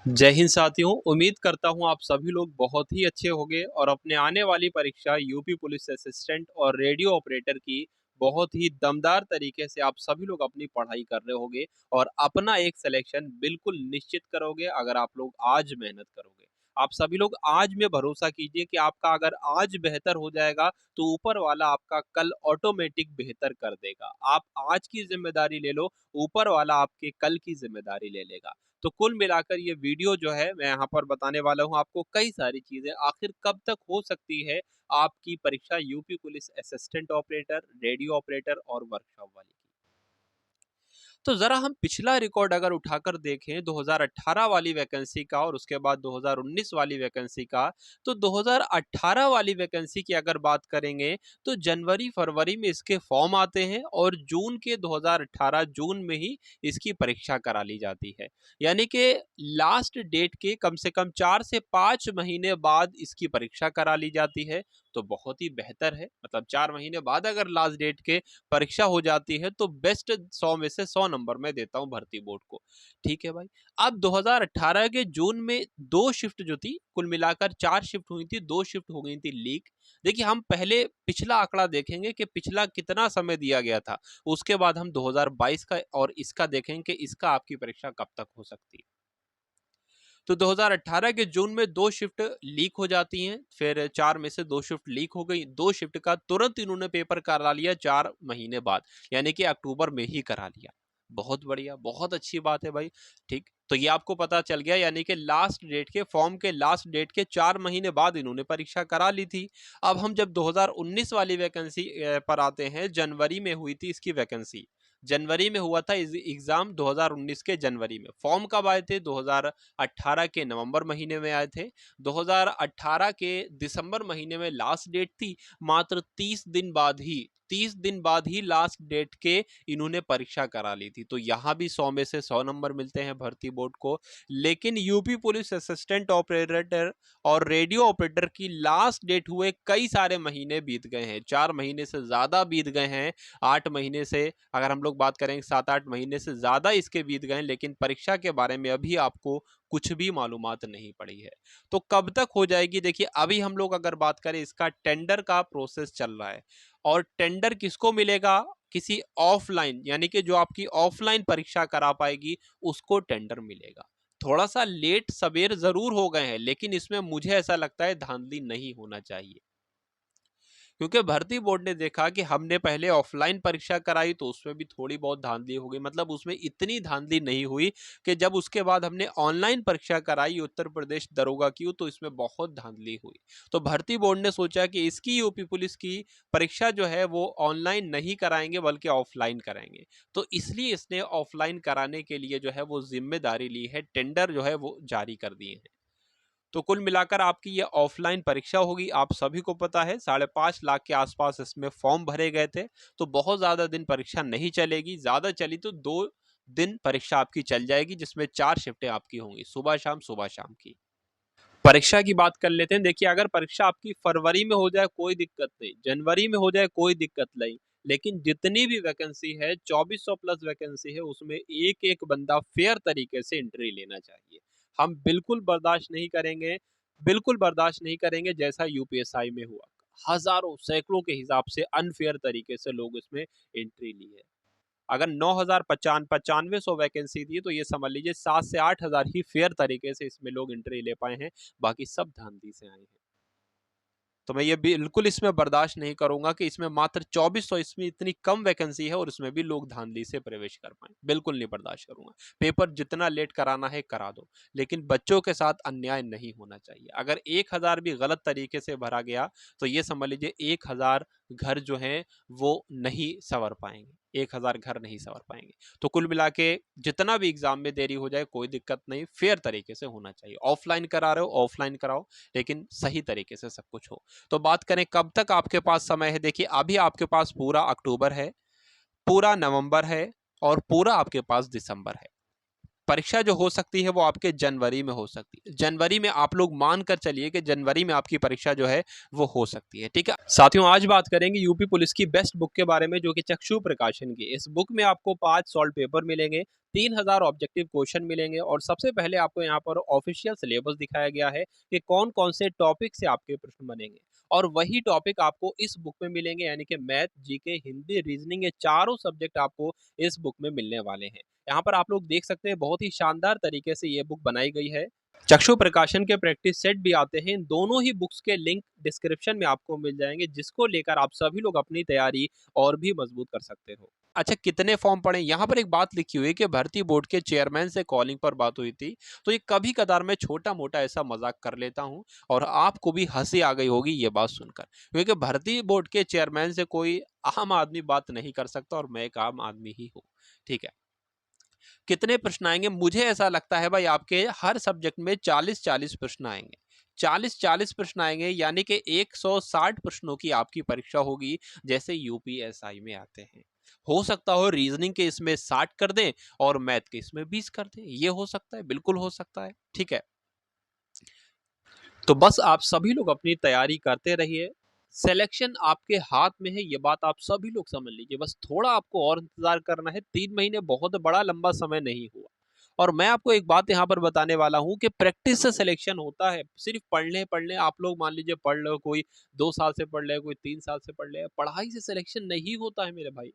जय हिंद साथियों। उम्मीद करता हूं आप सभी लोग बहुत ही अच्छे होंगे और अपने आने वाली परीक्षा यूपी पुलिस असिस्टेंट और रेडियो ऑपरेटर की बहुत ही दमदार तरीके से आप सभी लोग अपनी पढ़ाई कर रहे होंगे और अपना एक सिलेक्शन बिल्कुल निश्चित करोगे अगर आप लोग आज मेहनत करोगे। आप सभी लोग आज में भरोसा कीजिए कि आपका अगर आज बेहतर हो जाएगा तो ऊपर वाला आपका कल ऑटोमेटिक बेहतर कर देगा। आप आज की जिम्मेदारी ले लो, ऊपर वाला आपके कल की जिम्मेदारी ले लेगा। तो कुल मिलाकर ये वीडियो जो है मैं यहाँ पर बताने वाला हूँ आपको कई सारी चीजें आखिर कब तक हो सकती है आपकी परीक्षा UP police assistant operator, radio operator और वर्कशॉप वाली की। तो जरा हम पिछला रिकॉर्ड अगर उठाकर देखें 2018 वाली वैकेंसी का और उसके बाद 2019 वाली वैकेंसी का, तो 2018 वाली वैकेंसी की अगर बात करेंगे तो जनवरी फरवरी में इसके फॉर्म आते हैं और जून के 2018 जून में ही इसकी परीक्षा करा ली जाती है। यानी कि लास्ट डेट के कम से कम 4 से 5 महीने बाद इसकी परीक्षा करा ली जाती है। तो बहुत ही बेहतर है, मतलब 4 महीने बाद अगर लास्ट डेट के परीक्षा हो जाती है तो बेस्ट 100 में से 100 नंबर मैं देता हूं भर्ती बोर्ड को। ठीक है भाई। अब 2018 के जून में दो शिफ्ट जो थी, कुल मिलाकर 4 शिफ्ट हुई थी, 2 शिफ्ट हो गई थी लीक। देखिए हम पहले पिछला आंकड़ा देखेंगे कि पिछला कितना समय दिया गया था, उसके बाद हम 2022 का और इसका देखेंगे कि इसका आपकी परीक्षा कब तक हो सकती है। तो 2018 के जून में 2 शिफ्ट लीक हो जाती हैं, फिर 4 में से 2 शिफ्ट लीक हो गई। 2 शिफ्ट का तुरंत इन्होंने पेपर करा लिया 4 महीने बाद, यानी कि अक्टूबर में ही करा लिया। बहुत बढ़िया, बहुत अच्छी बात है भाई। ठीक, तो ये आपको पता चल गया, यानी कि लास्ट डेट के फॉर्म के लास्ट डेट के 4 महीने बाद इन्होंने परीक्षा करा ली थी। अब हम जब 2019 वाली वैकेंसी पर आते हैं, जनवरी में हुई थी इसकी वैकेंसी। जनवरी में हुआ था एग्जाम, 2019 के जनवरी में। फॉर्म कब आए थे? 2018 के नवंबर महीने में आए थे। 2018 के दिसंबर महीने में लास्ट डेट थी। मात्र 30 दिन बाद ही लास्ट डेट के इन्होंने परीक्षा करा ली थी। तो यहाँ भी 100 में से 100 नंबर मिलते हैं भर्ती बोर्ड को। लेकिन यूपी पुलिस असिस्टेंट ऑपरेटर और रेडियो ऑपरेटर की लास्ट डेट हुए कई सारे महीने बीत गए हैं, 4 महीने से ज्यादा बीत गए हैं। 8 महीने से अगर हम लोग बात करें, 7-8 महीने से ज्यादा इसके बीत गए, लेकिन परीक्षा के बारे में अभी आपको कुछ भी मालूमात नहीं पड़ी है। तो कब तक हो जाएगी? देखिए अभी हम लोग अगर बात करें, इसका टेंडर का प्रोसेस चल रहा है और टेंडर किसको मिलेगा? किसी ऑफलाइन, यानी कि जो आपकी ऑफलाइन परीक्षा करा पाएगी उसको टेंडर मिलेगा। थोड़ा सा लेट सवेर जरूर हो गए हैं, लेकिन इसमें मुझे ऐसा लगता है धांधली नहीं होना चाहिए। क्योंकि भर्ती बोर्ड ने देखा कि हमने पहले ऑफलाइन परीक्षा कराई तो उसमें भी थोड़ी बहुत धांधली हो गई, मतलब उसमें इतनी धांधली नहीं हुई कि जब उसके बाद हमने ऑनलाइन परीक्षा कराई उत्तर प्रदेश दरोगा की, तो इसमें बहुत धांधली हुई। तो भर्ती बोर्ड ने सोचा कि इसकी यूपी पुलिस की परीक्षा जो है वो ऑनलाइन नहीं कराएंगे बल्कि ऑफलाइन कराएंगे। तो इसलिए इसने ऑफलाइन कराने के लिए जो है वो जिम्मेदारी ली है, टेंडर जो है वो जारी कर दिए हैं। तो कुल मिलाकर आपकी ये ऑफलाइन परीक्षा होगी। आप सभी को पता है 5.5 लाख के आसपास इसमें फॉर्म भरे गए थे। तो बहुत ज्यादा दिन परीक्षा नहीं चलेगी, ज्यादा चली तो 2 दिन परीक्षा आपकी चल जाएगी, जिसमें 4 शिफ्टें आपकी होंगी, सुबह शाम की। परीक्षा की बात कर लेते हैं। देखिए अगर परीक्षा आपकी फरवरी में हो जाए कोई दिक्कत नहीं, जनवरी में हो जाए कोई दिक्कत नहीं, लेकिन जितनी भी वैकेंसी है, 2400 प्लस वैकेंसी है, उसमें एक एक बंदा फेयर तरीके से एंट्री लेना चाहिए। हम बिल्कुल बर्दाश्त नहीं करेंगे, बिल्कुल बर्दाश्त नहीं करेंगे जैसा यूपीएसआई में हुआ। हजारों सैकड़ों के हिसाब से अनफेयर तरीके से लोग इसमें एंट्री ली है। अगर 9,000 9500 वैकेंसी थी तो ये समझ लीजिए 7 से 8 हजार ही फेयर तरीके से इसमें लोग एंट्री ले पाए हैं, बाकी सब धांधली से आए हैं। तो मैं ये बिल्कुल इसमें बर्दाश्त नहीं करूंगा कि इसमें मात्र 2400, इसमें इतनी कम वैकेंसी है और इसमें भी लोग धांधली से प्रवेश कर पाए। बिल्कुल नहीं बर्दाश्त करूंगा। पेपर जितना लेट कराना है करा दो, लेकिन बच्चों के साथ अन्याय नहीं होना चाहिए। अगर 1,000 भी गलत तरीके से भरा गया तो ये समझ लीजिए 1,000 घर जो है वो नहीं संवर पाएंगे, 1,000 घर नहीं संवर पाएंगे। तो कुल मिला के जितना भी एग्जाम में देरी हो जाए कोई दिक्कत नहीं, फेयर तरीके से होना चाहिए। ऑफलाइन करा रहे हो ऑफलाइन कराओ, लेकिन सही तरीके से सब कुछ हो। तो बात करें कब तक आपके पास समय है, देखिए अभी आपके पास पूरा अक्टूबर है, पूरा नवंबर है और पूरा आपके पास दिसंबर है। परीक्षा जो हो सकती है वो आपके जनवरी में हो सकती है। जनवरी में आप लोग मान कर चलिए कि जनवरी में आपकी परीक्षा जो है वो हो सकती है। ठीक है साथियों, आज बात करेंगे यूपी पुलिस की बेस्ट बुक के बारे में, जो कि चक्षु प्रकाशन की। इस बुक में आपको 5 सॉल्व पेपर मिलेंगे, 3000 ऑब्जेक्टिव क्वेश्चन मिलेंगे, और सबसे पहले आपको यहाँ पर ऑफिशियल सिलेबस दिखाया गया है कि कौन कौन से टॉपिक से आपके प्रश्न बनेंगे, और वही टॉपिक आपको इस बुक में मिलेंगे, यानी कि मैथ, जीके, हिंदी, रीजनिंग, ये चारों सब्जेक्ट आपको इस बुक में मिलने वाले हैं। यहाँ पर आप लोग देख सकते हैं बहुत ही शानदार तरीके से ये बुक बनाई गई है। चक्षु प्रकाशन के प्रैक्टिस सेट भी आते हैं। इन दोनों ही बुक्स के लिंक डिस्क्रिप्शन में आपको मिल जाएंगे, जिसको लेकर आप सभी लोग अपनी तैयारी और भी मजबूत कर सकते हो। अच्छा, कितने फॉर्म पड़े? यहाँ पर एक बात लिखी हुई है कि भर्ती बोर्ड के चेयरमैन से कॉलिंग पर बात हुई थी, तो ये कभी कदार मैं छोटा मोटा ऐसा मजाक कर लेता हूँ, और आपको भी हंसी आ गई होगी ये बात सुनकर, क्योंकि भर्ती बोर्ड के चेयरमैन से कोई आम आदमी बात नहीं कर सकता, और मैं एक आम आदमी ही हूँ। ठीक है, कितने प्रश्न आएंगे? मुझे ऐसा लगता है भाई आपके हर सब्जेक्ट में 40-40 प्रश्न आएंगे। 40-40 प्रश्न आएंगे, यानी कि 160 प्रश्नों की आपकी परीक्षा होगी, जैसे यूपीएसआई में आते हैं। हो सकता हो रीजनिंग के इसमें 60 कर दें और मैथ के इसमें 20 कर दें, ये हो सकता है, बिल्कुल हो सकता है। ठीक है, तो बस आप सभी लोग अपनी तैयारी करते रहिए। सिलेक्शन आपके हाथ में है, ये बात आप सभी लोग समझ लीजिए। बस थोड़ा आपको और इंतजार करना है। 3 महीने बहुत बड़ा लंबा समय नहीं हुआ। और मैं आपको एक बात यहाँ पर बताने वाला हूँ कि प्रैक्टिस से सिलेक्शन होता है। सिर्फ पढ़ने पढ़ने आप लोग मान लीजिए पढ़ लो, कोई 2 साल से पढ़ ले, कोई 3 साल से पढ़ ले, पढ़ाई से सिलेक्शन नहीं होता है मेरे भाई।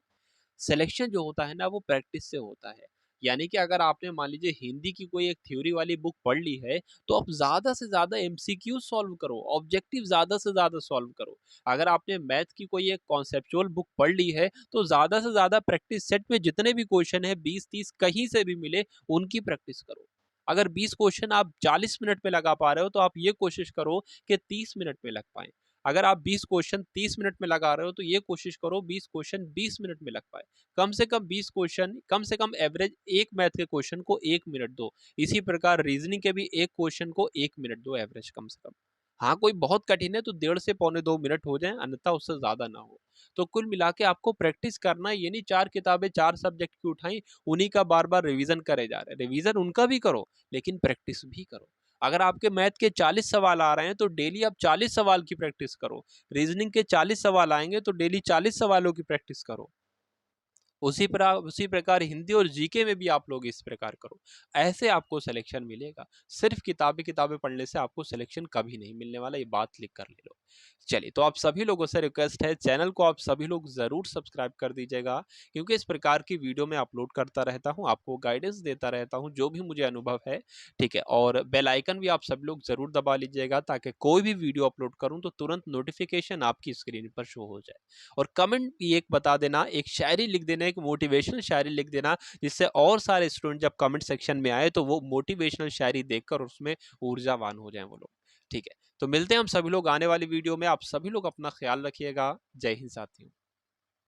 सिलेक्शन जो होता है ना वो प्रैक्टिस से होता है। यानी कि अगर आपने मान लीजिए हिंदी की कोई एक थ्योरी वाली बुक पढ़ ली है, तो आप ज़्यादा से ज़्यादा एमसीक्यू सॉल्व करो, ऑब्जेक्टिव ज़्यादा से ज़्यादा सॉल्व करो। अगर आपने मैथ की कोई एक कॉन्सेप्चुअल बुक पढ़ ली है, तो ज़्यादा से ज़्यादा प्रैक्टिस सेट में जितने भी क्वेश्चन है 20-30 कहीं से भी मिले, उनकी प्रैक्टिस करो। अगर 20 क्वेश्चन आप 40 मिनट में लगा पा रहे हो, तो आप ये कोशिश करो कि 30 मिनट में लग पाए। अगर आप 20 क्वेश्चन 30 मिनट में लगा रहे हो, तो ये कोशिश करो 20 क्वेश्चन 20 मिनट में लग पाए। कम से कम 20 क्वेश्चन, कम से कम एवरेज एक मैथ के क्वेश्चन को 1 मिनट दो। इसी प्रकार रीजनिंग के भी एक क्वेश्चन को 1 मिनट दो एवरेज कम से कम। हाँ, कोई बहुत कठिन है तो 1.5 से पौने 2 मिनट हो जाए, अन्यथा उससे ज्यादा ना हो। तो कुल मिला के आपको प्रैक्टिस करना है। ये नहीं 4 किताबें 4 सब्जेक्ट की उठाई, उन्हीं का बार बार रिवीजन करे जा रहे हैं। रिवीजन उनका भी करो, लेकिन प्रैक्टिस भी करो। अगर आपके मैथ के 40 सवाल आ रहे हैं, तो डेली आप 40 सवाल की प्रैक्टिस करो। रीजनिंग के 40 सवाल आएंगे, तो डेली 40 सवालों की प्रैक्टिस करो। उसी प्रकार हिंदी और जीके में भी आप लोग इस प्रकार करो। ऐसे आपको सिलेक्शन मिलेगा। सिर्फ किताबें किताबें पढ़ने से आपको सिलेक्शन कभी नहीं मिलने वाला, ये बात लिख कर ले लो। चलिए, तो आप सभी लोगों से रिक्वेस्ट है, चैनल को आप सभी लोग जरूर सब्सक्राइब कर दीजिएगा, क्योंकि इस प्रकार की वीडियो मैं अपलोड करता रहता हूँ, आपको गाइडेंस देता रहता हूँ जो भी मुझे अनुभव है। ठीक है, और बेल आइकन भी आप सब लोग जरूर दबा लीजिएगा, ताकि कोई भी वीडियो अपलोड करूँ तो तुरंत नोटिफिकेशन आपकी स्क्रीन पर शो हो जाए। और कमेंट भी एक बता देना, एक शायरी लिख देना, एक मोटिवेशनल शायरी लिख देना, जिससे और सारे स्टूडेंट जब कमेंट सेक्शन में आए तो वो मोटिवेशनल शायरी देखकर उसमें ऊर्जावान हो जाएं वो लोग। ठीक है, तो मिलते हैं हम सभी लोग आने वाली वीडियो में। आप सभी लोग अपना ख्याल रखिएगा। जय हिंद साथियों।